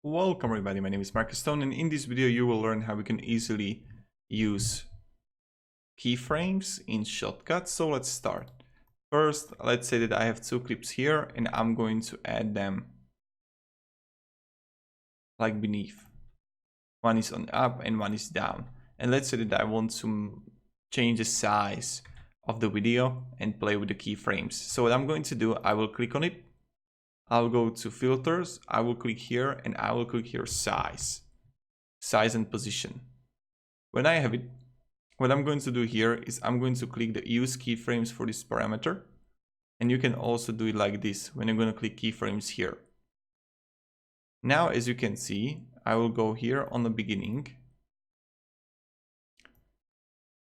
Welcome everybody, my name is Marcus Stone, and in this video you will learn how we can easily use keyframes in ShotCut. So let's start. First, let's say that I have two clips here and I'm going to add them like beneath. One is on up and one is down. And let's say that I want to change the size of the video and play with the keyframes. So what I'm going to do, I will click on it. I'll go to filters, I will click here and I will click here size and position. When I have it, what I'm going to do here is I'm going to click the use keyframes for this parameter. And you can also do it like this when you're going to click keyframes here. Now, as you can see, I will go here on the beginning.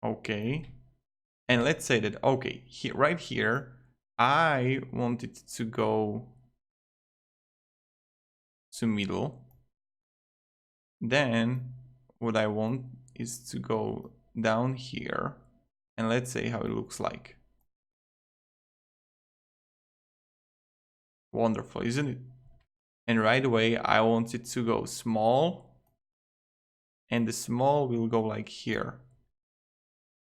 Okay. And let's say that, okay, here, right here, I want it to go to middle. Then what I want is to go down here and let's say how it looks like. Wonderful, isn't it? And right away I want it to go small and the small will go like here.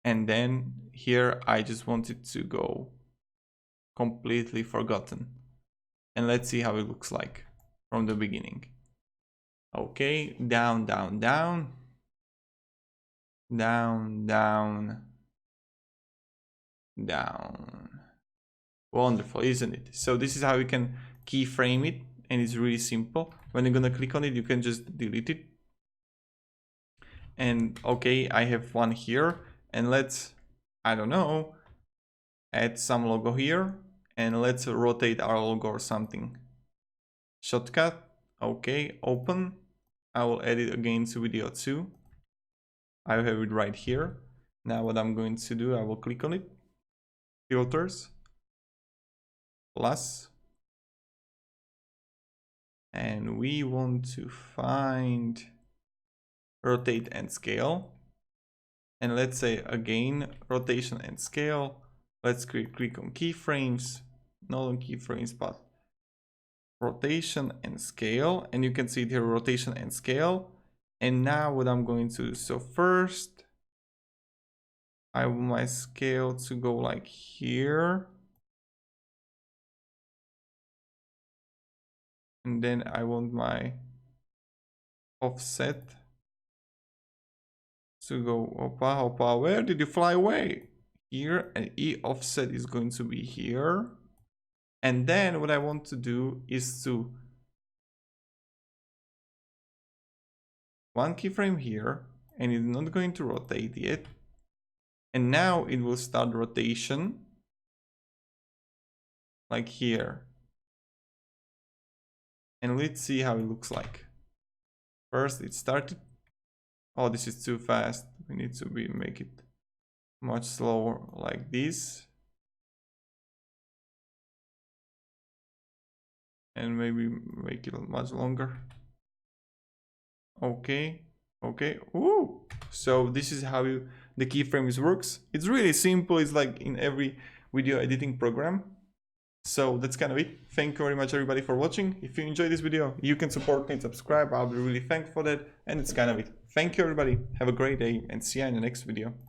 And then here I just want it to go completely forgotten. And let's see how it looks like from the beginning. Okay, down, down, down, down, down, down. Wonderful, isn't it? So this is how you can keyframe it, and it's really simple. When you're gonna click on it, you can just delete it. And okay, I have one here, and let's, I don't know, add some logo here, and let's rotate our logo or something. ShotCut. Okay, open. I will add it again to video 2. I have it right here. Now what I'm going to do, I will click on it. Filters. Plus. And we want to find rotate and scale. And let's say again, rotation and scale. Let's click on keyframes. Not on keyframes, but rotation and scale, and you can see it here, rotation and scale. And now what I'm going to do, so first I want my scale to go like here, and then I want my offset to go opa, where did you fly away? Here, and offset is going to be here. And then what I want to do is to one keyframe here, and it's not going to rotate yet. And now it will start rotation like here. And let's see how it looks like. First it started. Oh, this is too fast. We need to make it much slower like this. And maybe make it much longer. Okay. Ooh. So this is how the keyframes works. It's really simple. It's like in every video editing program. So that's kind of it. Thank you very much everybody for watching. If you enjoyed this video, you can support me and subscribe. I'll be really thankful for that. And it's kind of it. Thank you everybody. Have a great day and see you in the next video.